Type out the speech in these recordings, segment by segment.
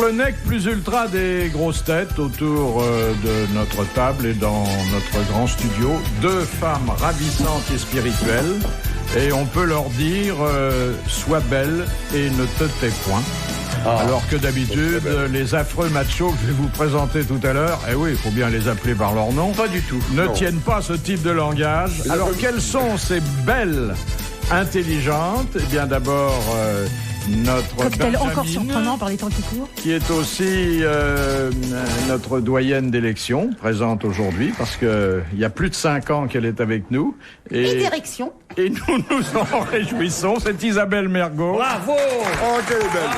le nec plus ultra des grosses têtes autour de notre table et dans notre grand studio. Deux femmes ravissantes et spirituelles. Et on peut leur dire sois belle et ne te tais point. Alors que d'habitude, les affreux machos que je vais vous présenter tout à l'heure, eh oui, il faut bien les appeler par leur nom. Pas du tout. Ne tiennent pas ce type de langage. Alors, quelles sont ces belles intelligentes? Eh bien, d'abord, notre cocktail Benjamine, encore surprenant par les temps qui courent, qui est aussi notre doyenne d'élection, présente aujourd'hui, parce qu'il y a plus de 5 ans qu'elle est avec nous. et d'érection. Et nous nous en réjouissons. C'est Isabelle Mergo. Bravo. Oh, quelle est belle.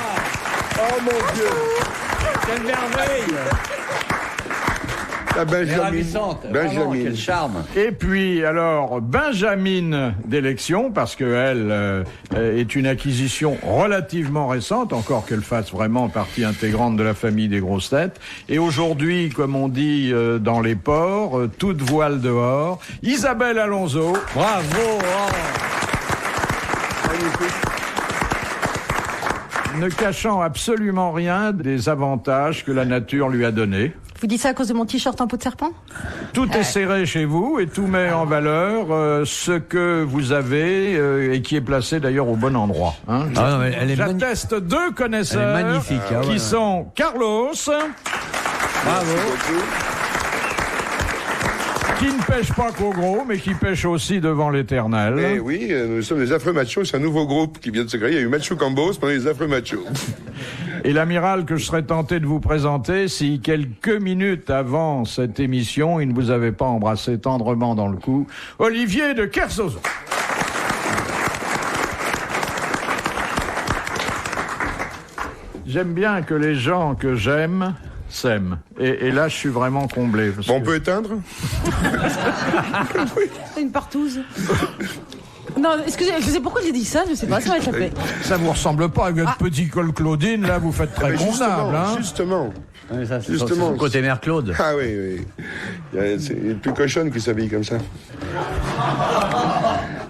Oh, mon Dieu. Quelle merveille. La Elle est Benjamine. ravissante. Vraiment, Benjamine. quel charme. Et puis, alors, Benjamine d'élection, parce qu'elle est une acquisition relativement récente, encore qu'elle fasse vraiment partie intégrante de la famille des grosses têtes. Et aujourd'hui, comme on dit dans les ports, toute voile dehors, Isabelle Alonso. Bravo. Ne cachant absolument rien des avantages que la nature lui a donnés. Vous dites ça à cause de mon t-shirt en peau de serpent? Tout est serré chez vous et tout met en valeur ce que vous avez et qui est placé d'ailleurs au bon endroit. Hein. Ah non, mais elle est J'atteste deux connaisseurs Elle est magnifique, hein, qui voilà. sont Carlos, Bravo. qui ne pêche pas qu'au gros, mais qui pêche aussi devant l'éternel. Eh oui, nous sommes les Affreux Machos, c'est un nouveau groupe qui vient de se créer. Il y a eu Macho Cambos pendant les Affreux Machos. Et l'amiral que je serais tenté de vous présenter si quelques minutes avant cette émission, il ne vous avait pas embrassé tendrement dans le cou, Olivier de Kersauzon. J'aime bien que les gens que j'aime s'aiment. Et là, je suis vraiment comblé. Parce Bon, on que- peut éteindre? Une partouze. Non, excusez, je sais pourquoi j'ai dit ça, je sais pas, ça m'a échappé. Ça vous ressemble pas avec votre petit col Claudine, là, vous faites très Mais convenable, hein. justement. Oui, ça, c'est Justement. Son côté mère Claude. Ah oui, oui. C'est une plus cochonne qui s'habille comme ça.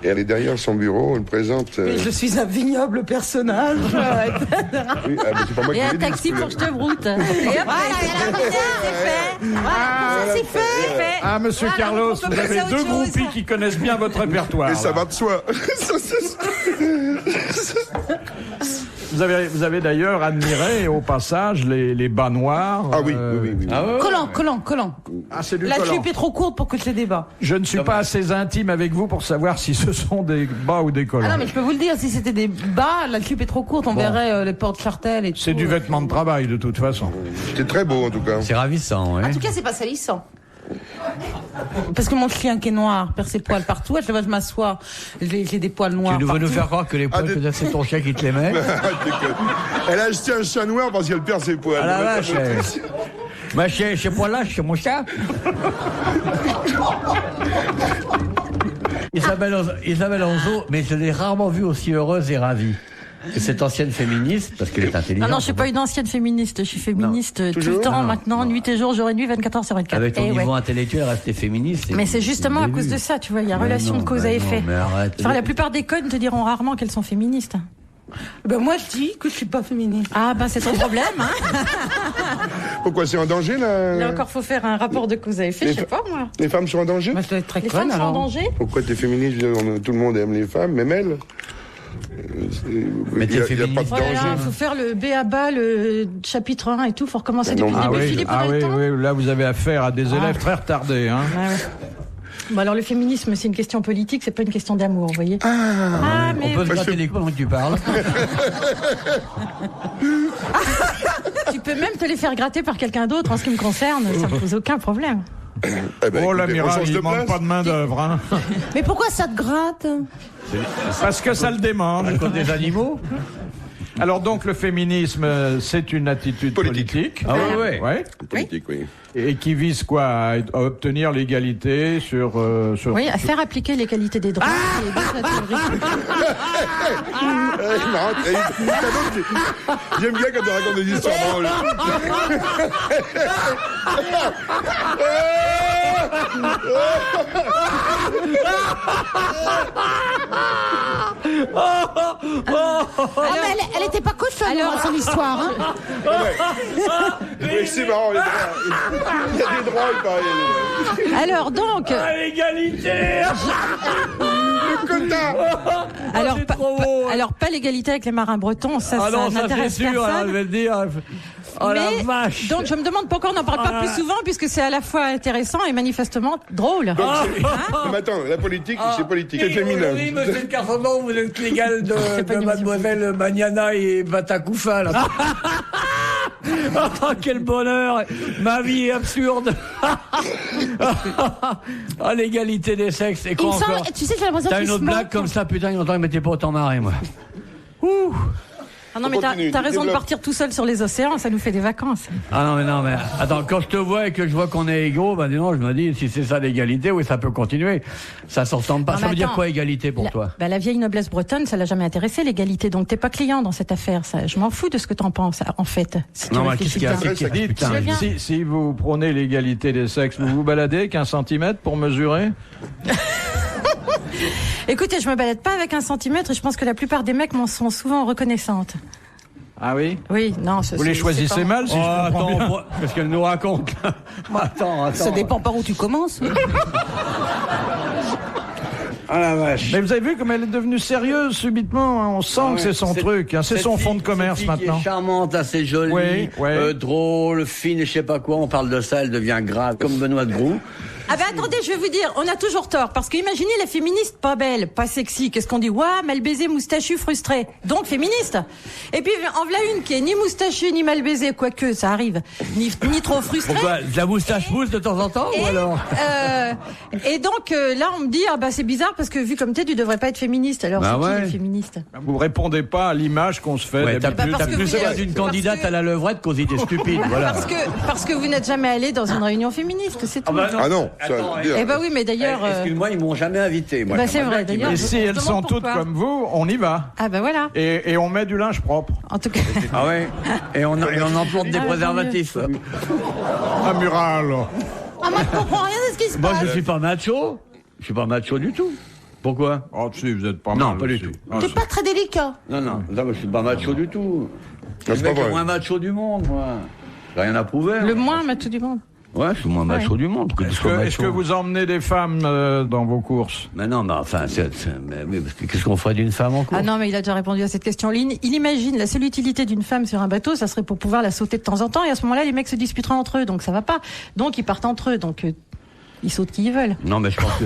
Et elle est derrière son bureau, elle présente... Mais je suis un vignoble personnage. Oui, ah, mais c'est pas moi qui Et un l'ai dit, taxi parce pour que je te broute. Et hop, c'est fait. Voilà, c'est fait. Ah, monsieur Voilà, Carlos, on peut vous passer avez à autre deux chose. groupies qui connaissent bien votre répertoire. Et ça là. va de soi. Vous avez d'ailleurs admiré, au passage, les bas noirs. Ah oui, oui, oui. Ah ouais. Collant. Ah, c'est du La collant. jupe est trop courte pour que je les débat. Je ne suis pas assez intime avec vous pour savoir si ce sont des bas ou des collants. Ah non, mais je peux vous le dire, si c'était des bas, la jupe est trop courte, on verrait les portes chartelles et tout. C'est du vêtement de travail, de toute façon. C'était très beau, en tout cas. C'est ravissant, En oui. tout cas, c'est pas salissant. Parce que mon chien qui est noir perd ses poils partout. À chaque fois que je m'assois, j'ai des poils noirs. Tu veux nous partout. faire croire que les poils Ah, que t'as, c'est ton chien qui te les met? Elle a acheté un chat noir parce qu'elle perd ses poils. Ah la vache. Ma chien, chez moi là, chez mon chat. Isabelle Anzo, mais je l'ai rarement vue aussi heureuse et ravie. Et cette ancienne féministe, parce qu'elle est intelligente. Non, je suis pas une ancienne féministe. Je suis féministe tout toujours le temps, Non, maintenant, nuit et jour, jour et nuit, 24 heures sur 24. Avec ton Eh niveau ouais. intellectuel, rester féministe. Mais c'est justement à cause de ça, tu vois, il y a relation de cause à effet. Mais arrête. Enfin, la plupart des connes te diront rarement qu'elles sont féministes. Ben moi je dis que je suis pas féministe. Ah ben c'est ton problème, hein. Pourquoi c'est en danger, là? Là encore faut faire un rapport de cause à effet, je sais pas moi. Les femmes sont en danger? Moi je dois être très Les conne femmes sont en alors. danger. Pourquoi t'es féministe? Je veux dire, tout le monde aime les femmes, même elles. Mais t'es Il y a pas féministe. de Oh là danger. là, faut faire le B.A.B.A, le chapitre 1 et tout, faut recommencer Non, depuis ah le début. oui, Philippe, on ah a le oui, temps. oui, là vous avez affaire à des élèves très retardés. Hein. Ouais, ouais. Bon alors le féminisme c'est une question politique, c'est pas une question d'amour, vous voyez. On mais peut se gratter les couilles pendant que tu parles. tu peux même te les faire gratter par quelqu'un d'autre en ce qui me concerne, ça me pose aucun problème. Eh ben, Oh écoutez, on l'amiral, change il de manque place. pas de main d'œuvre, hein. Mais pourquoi ça te gratte? Parce que ça le démange. À cause des animaux. Alors donc le féminisme, c'est une attitude politique. Ah ouais, ouais. Ouais. Politique, oui. Et qui vise quoi à obtenir l'égalité sur. Oui, à faire appliquer l'égalité des droits et des catégories. J'aime bien quand tu racontes des histoires drôles. mais elle était pas cochonne dans son histoire. Hein. Oui, c'est marrant, il y a des droits, il paraît. Alors donc. l'égalité. Le quota. Alors, c'est trop beau. alors pas l'égalité avec les marins bretons, ça, Ah non, ça ça n'intéresse c'est sûr, personne. je vais le dire. Oh la Mais, vache. donc je me demande pourquoi on n'en parle pas plus souvent, puisque c'est à la fois intéressant et manifestement drôle. Donc, non, mais attends, la politique, c'est politique, c'est féminin. Oui, monsieur le Carfondon, vous êtes l'égal de pas du mademoiselle Magnana et Batakoufa, là. Ah, quel bonheur. Ma vie est absurde. Ah, l'égalité des sexes. Et Il quoi me semble, encore? tu sais, j'ai l'impression T'as qu'il une se autre blague moque. comme ça, putain, il y a longtemps, il m'était pas autant marré, moi. Ouh. Ah non, mais Continue, t'as raison de développe. partir tout seul sur les océans, ça nous fait des vacances. Ah non, mais attends, quand je te vois et que je vois qu'on est égaux, ben dis non, je me dis, si c'est ça l'égalité, oui, ça peut continuer. Ça se ressemble pas. Non, Ça mais veut dire attends. quoi, égalité, pour toi? La vieille noblesse bretonne, ça l'a jamais intéressé, l'égalité. Donc t'es pas client dans cette affaire. Ça, je m'en fous de ce que t'en penses, en fait. Si tu Non, mais réfléchis qu'est-ce qu'il y a? bien. Qu'est-ce qu'il y a? Dites, Putain, Je viens. si vous prenez l'égalité des sexes, vous vous baladez qu'un centimètre pour mesurer? Écoutez, je me balade pas avec 1 centimètre et je pense que la plupart des mecs m'en sont souvent reconnaissantes. Ah oui? Oui, non. Vous les choisissez mal, si Oh, je comprends bien. attends, qu'est-ce qu'elle nous raconte? Attends. Ça dépend par où tu commences. Ah la vache. Mais vous avez vu comme elle est devenue sérieuse subitement, hein. On sent que c'est son truc, hein. C'est son fond de commerce Cette fille maintenant. Qui est charmante, assez jolie, Oui, oui. drôle, fine et je sais pas quoi. On parle de ça, elle devient grave, comme Benoît de Groux. Ah ben attendez, je vais vous dire, on a toujours tort. Parce que imaginez la féministe pas belle, pas sexy. Qu'est-ce qu'on dit? Ouah, mal baisée, moustachu, frustré. Donc féministe. Et puis en voilà une qui est ni moustachue ni mal baisée, quoique ça arrive, ni trop frustrée. Pourquoi? La moustache pousse de temps en temps, ou alors? Et donc là on me dit ah bah c'est bizarre parce que vu comme t'es tu devrais pas être féministe. Alors Bah c'est ouais. qui les féministes? Vous répondez pas à l'image qu'on se fait Ouais, t'as d'habitude. plus, parce t'as que plus vous l'air êtes- d'une parce candidate que- à la levrette qu'aux idées stupides, voilà. Parce que vous n'êtes jamais allé dans une réunion féministe, c'est tout. Ah non, ça, Attends, dire. Eh ben oui, mais d'ailleurs. Excuse-moi, ils m'ont jamais invité. Moi, Bah, c'est j'aimerais vrai, bien qu'ils d'ailleurs. Et me- si elles Je sont demande toutes pourquoi. comme vous, on y va. Ah ben voilà. Et on met du linge propre. En tout cas. Ah ouais. Et on emporte des Ah, préservatifs. Un mural. Ah moi je comprends rien de ce qui se Moi, passe. je suis pas macho. Je suis pas macho du tout. Pourquoi? Oh, si, vous êtes pas Non, mal pas du aussi. tout. Ah, T'es pas très délicat. Non, moi, je suis pas macho du tout. Je c'est suis pas le mec vrai. le moins macho du monde, moi. J'ai rien à prouver. Le hein. moins matou du monde. Ouais, je suis le moins macho du monde. Est-ce que vous emmenez des femmes dans vos courses? Mais non, mais enfin, mais oui, parce que qu'est-ce qu'on ferait d'une femme en cours? Ah non, mais il a déjà répondu à cette question. Il imagine la seule utilité d'une femme sur un bateau, ça serait pour pouvoir la sauter de temps en temps. Et à ce moment-là, les mecs se disputeraient entre eux, donc ça va pas. Donc ils partent entre eux, donc ils sautent qui ils veulent. Non, mais je pense que.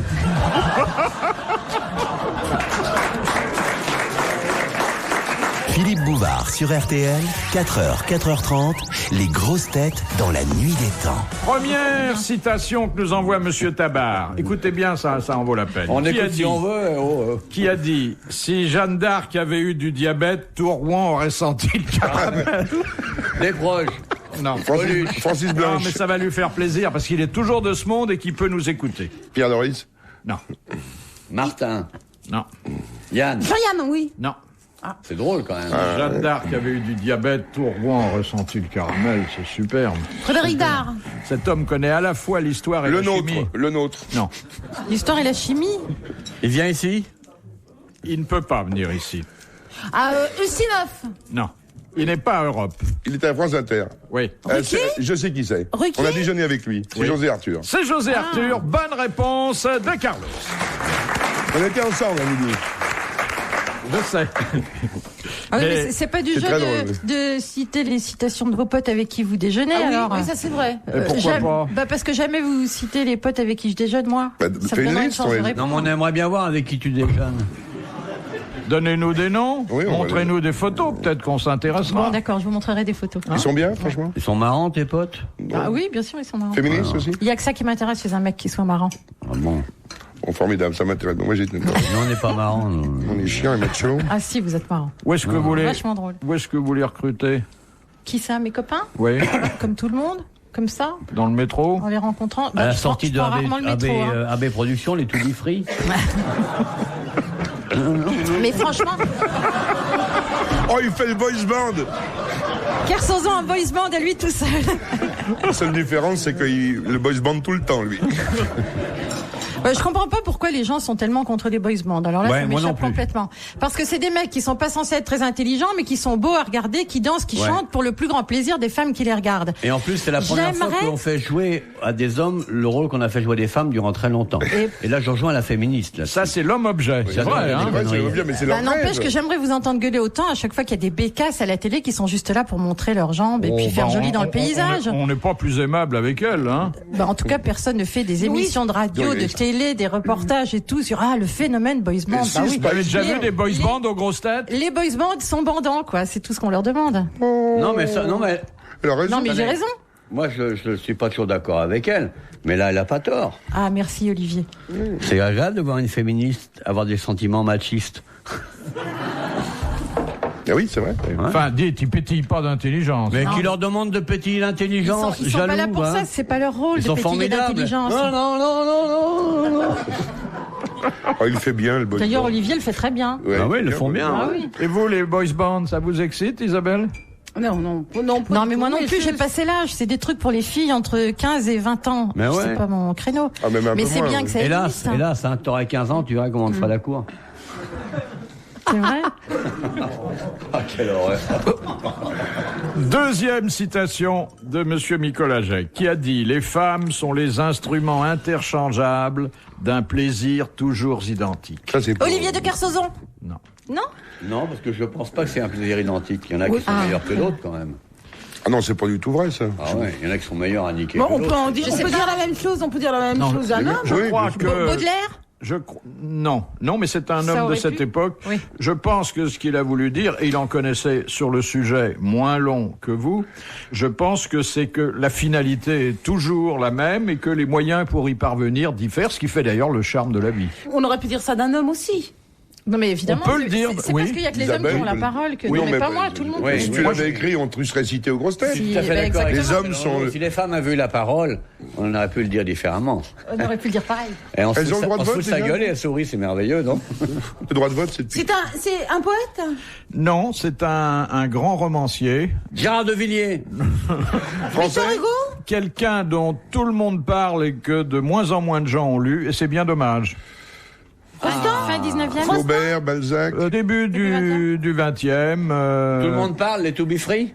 Philippe Bouvard sur RTL, 4h, 4h30, les grosses têtes dans la nuit des temps. Première citation que nous envoie Monsieur Tabar. Écoutez bien, ça en vaut la peine. On Qui a écoute dit- si on veut. Qui a dit « Si Jeanne d'Arc avait eu du diabète, tout Rouen aurait senti le caramel. Des proches. » Non. Francis Non, Blanche, mais ça va lui faire plaisir parce qu'il est toujours de ce monde et qu'il peut nous écouter. Pierre Doris. Non, Martin. non, Yann. Jean-Yann, oui. non. C'est drôle quand même. Jeanne d'Arc avait eu du diabète, tout Rouen aurait senti le caramel, c'est superbe. Frédéric Dard. Cet homme connaît à la fois l'histoire et Le la chimie. nôtre, le nôtre. Non, L'histoire et la chimie. Il vient ici? il ne peut pas venir ici. Ah, Ustinov. Non, il n'est pas à Europe. Il était à France Inter. Oui. Je sais qui c'est. Ruquier On a déjeuné avec lui. C'est Oui. José Arthur. C'est José Arthur. Bonne réponse de Carlos. On était ensemble à midi. Je sais. Ah oui, Mais mais c'est pas du c'est jeu très drôle. de citer les citations de vos potes avec qui vous déjeunez, alors. Oui, ça c'est vrai. Et pourquoi pas Bah parce que jamais vous citez les potes avec qui je déjeune, moi. Bah, Ça fais me une donnerait une liste, chance de ouais. répondre. Non, mais on aimerait bien voir avec qui tu déjeunes. Donnez-nous des noms, Oui, on va montrez-nous des photos, peut-être qu'on s'intéressera. Bon, d'accord, je vous montrerai des photos. Ils sont bien, franchement. Ils sont marrants, tes potes? Ah oui, bien sûr, ils sont marrants. Féministes aussi. Il y a que ça qui m'intéresse chez un mec qui soit marrant. Ah bon. Bon, formidable, ça m'intéresse. Moi, j'ai. Non, on n'est pas marrants. nous. On est chiant et macho. Ah si, vous êtes marrant. Où est-ce que vous les, Vachement drôle. où est-ce que vous les recrutez? Qui ça, mes copains? Oui, Comme tout le monde? Comme ça? dans le métro. En les rencontrant? À la je sortie prends de AB, rarement le métro. hein. AB Productions, les To Be Free. Mais franchement, Oh, il fait le boys band. Kersozon en boys band à lui tout seul. La seule différence, c'est que le boys band tout le temps, lui. Je comprends pas pourquoi les gens sont tellement contre les boys bands. Alors là, Ouais, ça moi non m'échappe plus. complètement. Parce que c'est des mecs qui sont pas censés être très intelligents, mais qui sont beaux à regarder, qui dansent, qui Ouais. chantent pour le plus grand plaisir des femmes qui les regardent. Et en plus, c'est la première fois J'aimerais- qu'on fait jouer à des hommes le rôle qu'on a fait jouer à des femmes durant très longtemps. Et là, je rejoins la féministe. Là. Ça, c'est l'homme-objet. C'est j'adore vrai, les hein. C'est vrai, c'est bien, mais c'est leur N'empêche rêve. que j'aimerais vous entendre gueuler autant à chaque fois qu'il y a des bécasses à la télé qui sont juste là pour montrer leurs jambes et Oh, puis faire bah, joli dans le paysage. On n'est pas plus aimable avec elle, hein. En tout cas, personne ne fait des émissions de radio, de télé, des reportages et tout sur le phénomène boys band. Si, Bah oui. c'est Vous avez déjà Les- vu des boys bands aux grosses têtes? Les boys bands sont bandants, quoi. C'est tout ce qu'on leur demande. Non, mais ça, non, mais Elle a raison. Non, mais j'ai raison. moi, je suis pas toujours d'accord avec elle. Mais là, elle a pas tort. Ah, merci Olivier. C'est agréable de voir une féministe avoir des sentiments machistes. Ah oui, c'est vrai. Enfin, dites, ils pétillent pas d'intelligence. Mais qui leur demande de pétiller l'intelligence, Ils sont pas là jaloux, pour hein. ça, c'est pas leur rôle Ils de sont pétiller formidables. d'intelligence. Non. Oh, il fait bien, le boys D'ailleurs, band. Olivier le fait très bien. Ouais, Ah oui, ils le font bien. Ah oui. Et vous, les boys bands, ça vous excite, Isabelle? Non, Non, mais moi non plus, j'ai passé l'âge. C'est des trucs pour les filles entre 15 et 20 ans. Mais ouais. C'est pas mon créneau. Ah, même un Mais peu c'est moins, bien oui. que ça Hélas, existe. hélas, hein, t'auras 15 ans, tu verras comment on te fera la cour. C'est vrai. Ah, quelle horreur. Deuxième citation de Monsieur Micolaget, qui a dit « Les femmes sont les instruments interchangeables d'un plaisir toujours identique. Ça, c'est Olivier de Kersozon. » Non. Non? Non, parce que je pense pas que c'est un plaisir identique. Il y en a qui sont meilleurs que d'autres, quand même. Ah non, c'est pas du tout vrai, ça. Ah ouais, il y en a qui sont meilleurs à niquer Bon, que on peut d'autres. en dire, on peut dire la même chose, on peut dire la même Non, chose d'un homme. Je Oui, crois bien sûr. que... Baudelaire? Non, mais c'est un Ça homme de aurait cette pu. époque. Oui. Je pense que ce qu'il a voulu dire, et il en connaissait sur le sujet moins long que vous, je pense que c'est que la finalité est toujours la même et que les moyens pour y parvenir diffèrent, ce qui fait d'ailleurs le charme de la vie. On aurait pu dire ça d'un homme aussi. Non, mais évidemment. On peut le c'est- dire, C'est oui. parce qu'il y a que les Isabelle, hommes qui ont la peut- parole que. Oui, non, non, mais mais pas moi, tout le monde. oui, peut Si le tu dire. l'avais écrit, on te serait cité aux grosses têtes. Si, Tout à fait ben, d'accord avec Les ça. hommes sont... Si les femmes avaient eu la parole, on aurait pu le dire différemment. On aurait pu le dire pareil. Et on se Elles fout ont le droit de on se vote, fout sa déjà gueule et elle sourit, c'est merveilleux, non? Le droit de vote, c'est depuis... C'est un poète. Non, c'est un grand romancier, Gérard de Villiers. Français. quelqu'un dont tout le monde parle et que de moins en moins de gens ont lu, et c'est bien dommage. Fin 19e. Flaubert, Balzac. Au début du 20e. Tout le monde parle, les To Be Free.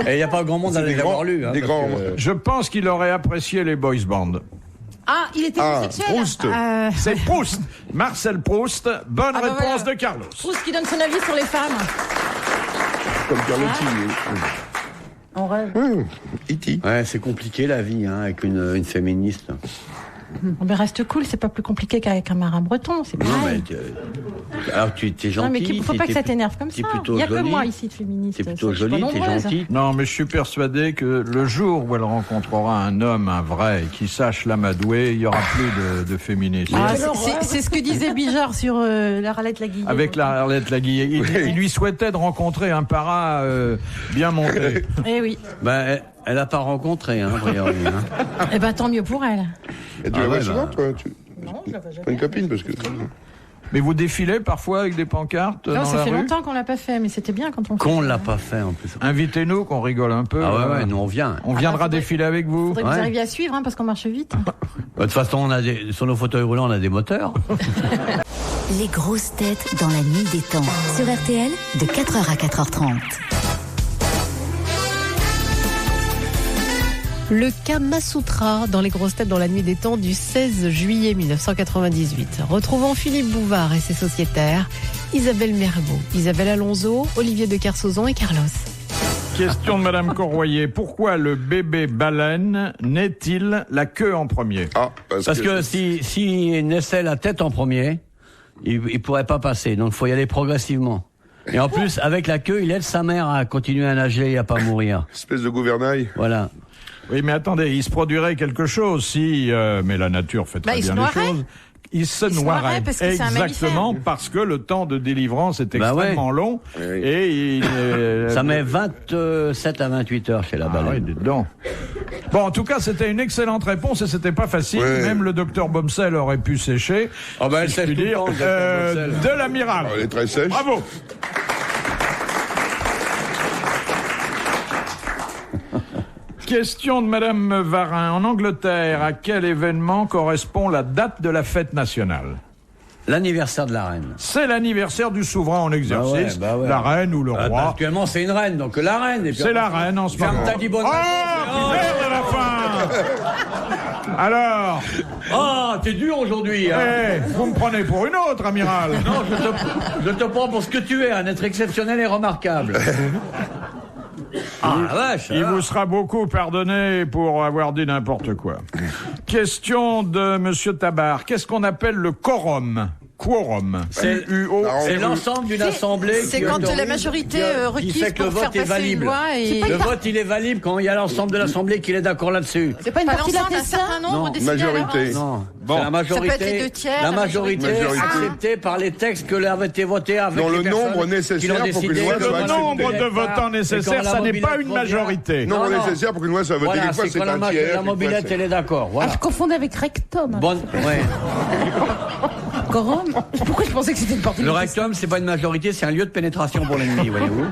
Et il n'y a pas grand monde à C'est les des avoir grands- lus. Hein, des parce grands- que- Je pense qu'il aurait apprécié les boys bands. Ah, il était Ah, homosexuel. Proust. C'est Proust, Marcel Proust. Bonne Ah, bah réponse voilà. de Carlos. Proust qui donne son avis sur les femmes. Comme Carlotti. On rêve. E.T. Ouais, c'est compliqué la vie hein, avec une féministe. Bon, ben reste cool, c'est pas plus compliqué qu'avec un marin breton, c'est Non, mais pareil. alors tu es gentil. Non, mais faut pas que ça t'énerve comme ça. t'es Il plutôt y a que jolie. moi ici de féministe. T'es plutôt Je suis pas jolie, t'es nombreuse. gentille. Non, mais je suis persuadé que le jour où elle rencontrera un homme, un vrai, qui sache l'amadouer, il y aura plus de féministes. Ah, c'est ce que disait Bijard sur la Ralette Laguille. Avec la Arlette Laguillet. Il lui souhaitait de rencontrer un para bien monté. Eh oui. Ben, elle a pas rencontré, hein, a priori, hein. Eh ben tant mieux pour elle. Et tu Ah la vois ouais, souvent, bah. toi Non, je la vois Pas une copine, parce que... Mais vous défilez parfois avec des pancartes Non, dans ça la fait rue longtemps qu'on l'a pas fait, mais c'était bien quand on fait. Qu'on ça. l'a pas fait en plus. Invitez-nous, qu'on rigole un peu. Ah ouais, ouais, nous on vient. On viendra faudrait- défiler avec vous. Faudrait que vous Ouais. arriviez à suivre, hein, parce qu'on marche vite. De toute façon, on a sur nos fauteuils roulants, on a des moteurs. Les grosses têtes dans la nuit des temps. Sur RTL, de 4h à 4h30. Le Kama Sutra dans les grosses têtes dans la nuit des temps du 16 juillet 1998. Retrouvons Philippe Bouvard et ses sociétaires, Isabelle Mergo, Isabelle Alonso, Olivier de Kersozon et Carlos. Question de Madame Corroyer. Pourquoi le bébé baleine naît-il la queue en premier? Ah, Parce que si naissait la tête en premier, il pourrait pas passer. Donc, faut y aller progressivement. Et en plus, avec la queue, il aide sa mère à continuer à nager et à pas mourir. Espèce de gouvernail. Voilà. Oui, mais attendez, il se produirait quelque chose si... mais la nature fait très Bah, il bien se les noierait. choses. Il se Il se noierait. noierait parce que c'est un Exactement, parce que le temps de délivrance est Bah ouais. extrêmement long. Oui. Et il... Ça met 27 à 28 heures chez la Ah oui, baleine. dites donc. Bon, en tout cas, c'était une excellente réponse et c'était pas facile. Ouais. Même le docteur Bomsel aurait pu sécher. Ah bah, elle si je sèche puis tout le dire. temps, le docteur Bomsel. De l'amiral. Elle est très sèche. Bravo. Question de Madame Varin. En Angleterre, à quel événement correspond la date de la fête nationale? L'anniversaire de la reine. C'est l'anniversaire du souverain en exercice, la reine ou le roi. Actuellement, c'est une reine, donc la reine. C'est la reine en ce moment. Ferme ta dibonne. Oh, merde à la fin. Alors. Oh, t'es dur aujourd'hui. Hein. Vous me prenez pour une autre, amiral. Non, je te prends pour ce que tu es, un être exceptionnel et remarquable. Ah, la vache. Il vous sera beaucoup pardonné pour avoir dit n'importe quoi. Question de Monsieur Tabar. Qu'est-ce qu'on appelle le quorum? Quorum. C'est l'ensemble d'une assemblée. C'est quand la majorité requise pour faire passer une loi. Le vote, il est valide quand il y a l'ensemble de l'assemblée qui est d'accord là-dessus. C'est pas une partie d'un certain nombre décidé Majorité. Non. Bon. C'est la majorité. Ça peut être les 2 tiers. La majorité acceptée par les textes que avaient été votés avec Non, les le nombre nécessaire pour qu'une loi soit Le nombre de votants nécessaires, ça n'est pas une majorité. Non, nécessaire pour qu'une loi soit votée. Voilà, Quelquefois, c'est un tiers. la mobilette, elle est d'accord. Voilà. Je confondais avec rectum. Bonne, ouais. Quorum. Pourquoi je pensais que c'était une partie? Le rectum, c'est pas une majorité, c'est un lieu de pénétration pour l'ennemi, voyez-vous.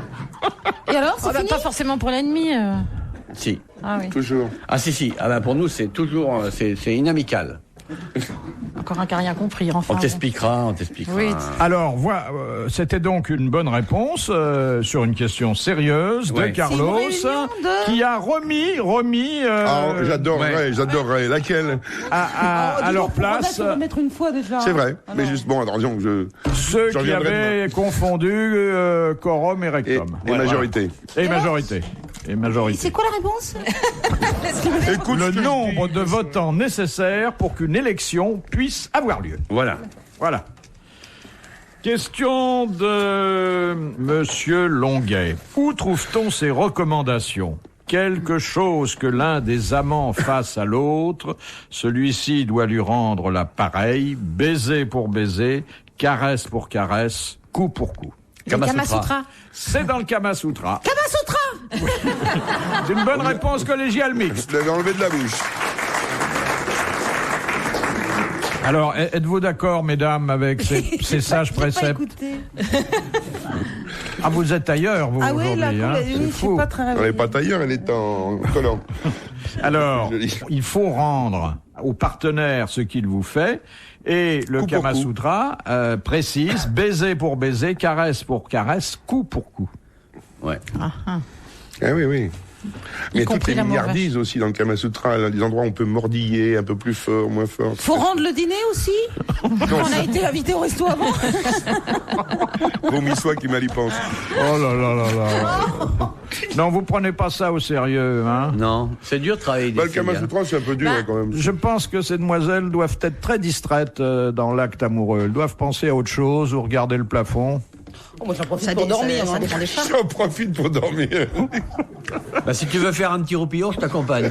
Et alors, c'est fini? Pas forcément pour l'ennemi. Si. Ah oui. Toujours. Ah si. Ah ben pour nous, c'est toujours, c'est inamical. Encore un qui n'a rien compris. Enfin, On t'expliquera. Oui. Alors, voilà, c'était donc une bonne réponse sur une question sérieuse de Carlos, qui a remis j'adorerais. Laquelle? À leur place. On va mettre une fois déjà. C'est vrai. Mais juste, bon, attention, Ceux qui avaient confondu quorum et rectum. Et majorité. Et majorité. C'est quoi la réponse? Écoute, le nombre de votants nécessaires pour qu'une élection puisse avoir lieu. Voilà. Question de Monsieur Longuet. Où trouve-t-on ces recommandations? Quelque chose que l'un des amants fasse à l'autre, celui-ci doit lui rendre la pareille, baiser pour baiser, caresse pour caresse, coup pour coup. Kama Sutra. C'est dans le Kama Sutra. Kama Sutra. C'est une bonne réponse collégiale mixte. Je l'avais enlevé de la bouche. Alors, êtes-vous d'accord, mesdames, avec ces sages préceptes? Ah, vous êtes ailleurs, vous, aujourd'hui, hein? C'est fou. Elle n'est pas tailleur, elle est en collant. Alors, il faut rendre au partenaire ce qu'il vous fait, et le Kama Sutra précise baiser pour baiser, caresse pour caresse, coup pour coup. Ouais. Ah oui. Mais toutes les milliardises aussi dans le Kama Sutra, là, des endroits où on peut mordiller un peu plus fort, moins fort. Faut rendre le dîner aussi? On a été invité au resto avant. Vomis-soi qui mal y pense. Oh là. Non, vous prenez pas ça au sérieux, hein? Non, c'est dur de travailler. Le Kama Sutra, c'est un peu dur quand même. Je pense que ces demoiselles doivent être très distraites dans l'acte amoureux. Elles doivent penser à autre chose ou regarder le plafond. Moi, j'en profite pour dormir. Ça dépend des femmes. J'en profite pour dormir. Bah, si tu veux faire un petit roupillon, je t'accompagne.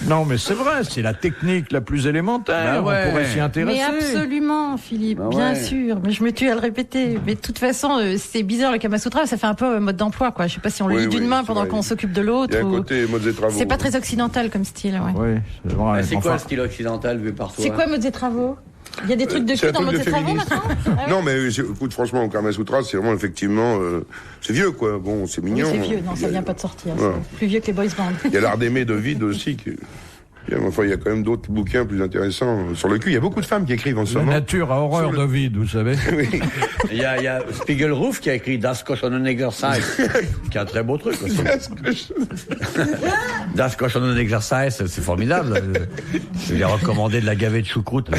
Non, mais c'est vrai, c'est la technique la plus élémentaire. Bah ouais. On pourrait s'y intéresser. Mais absolument, Philippe, bien sûr. Mais je me tue à le répéter. Mais de toute façon, c'est bizarre, le Kama Sutra, ça fait un peu mode d'emploi, quoi. Je sais pas si on le lit d'une main pendant qu'on s'occupe de l'autre. Il y a un côté mode des travaux. C'est pas très occidental comme style, ouais. Oui, c'est vrai. C'est quoi le style occidental vu par toi? C'est quoi mode des travaux? Il y a des trucs de cul dans mode des travaux maintenant? Non, mais écoute, franchement, au Kama Sutra, c'est vraiment effectivement. C'est vieux, quoi. Bon, c'est mignon. Oui, c'est vieux, non, ça vient pas de sortir. C'est plus vieux que les boys band. Il y a l'art d'aimer de Vide aussi. Enfin, il y a quand même d'autres bouquins plus intéressants sur le cul. Il y a beaucoup de femmes qui écrivent en ce moment. La nature a horreur de vide, vous savez. Oui. Il y a Spiegelroof qui a écrit Das Koschenen Exercise, qui est un très beau truc aussi. Das Koschenen Exercise, c'est formidable. Je l'ai recommandé de la gavette de choucroute.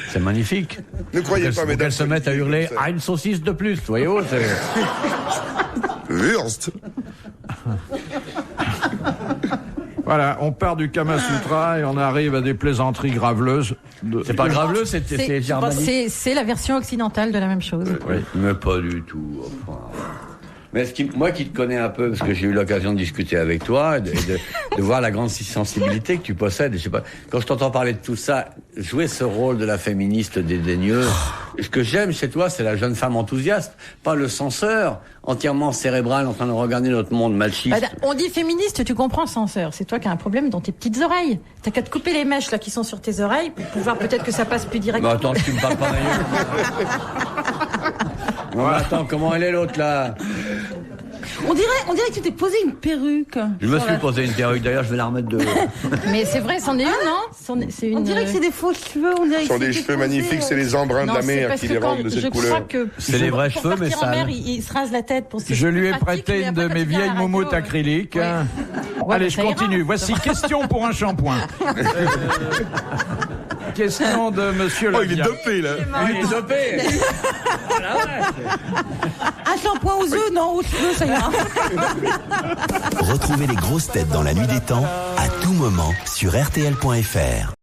C'est magnifique. Ne croyez pas, mesdames. Qu'elles se mettent à hurler « Ah, une saucisse de plus !» Voyez-vous, Wurst. Voilà, on part du Kama Sutra et on arrive à des plaisanteries graveleuses. C'est pas graveleux, c'est germanique. C'est la version occidentale de la même chose. Oui, mais pas du tout. Enfin. Mais moi qui te connais un peu, parce que j'ai eu l'occasion de discuter avec toi, et de voir la grande sensibilité que tu possèdes, je sais pas, quand je t'entends parler de tout ça, jouer ce rôle de la féministe dédaigneuse, ce que j'aime chez toi, c'est la jeune femme enthousiaste, pas le censeur, entièrement cérébral, en train de regarder notre monde machiste. On dit féministe, tu comprends, censeur. C'est toi qui as un problème dans tes petites oreilles. T'as qu'à te couper les mèches là qui sont sur tes oreilles pour pouvoir peut-être que ça passe plus directement. Bah attends, tu me parles pas d'ailleurs. Non, mais attends, comment elle est l'autre là? On dirait que tu t'es posé une perruque. Je me suis posé une perruque, d'ailleurs je vais la remettre de... Mais c'est vrai, c'en est une, non? C'est une... On dirait que c'est des faux cheveux. On dirait Ce sont des cheveux magnifiques, c'est les embruns de la mer qui les rendent de cette couleur. C'est les vrais cheveux, mais ça. Il se rase la tête pour. Je lui ai prêté une de mes vieilles moumoutes acryliques. Ouais, allez, bah, je ça ira. continue. Voici question pour un shampoing. Question de Monsieur Oh, il est Lavia. dopé, là. Il est dopé. Un shampoing aux œufs, non, aux cheveux, ça ira. Retrouvez les grosses têtes dans la nuit des temps à tout moment sur RTL.fr.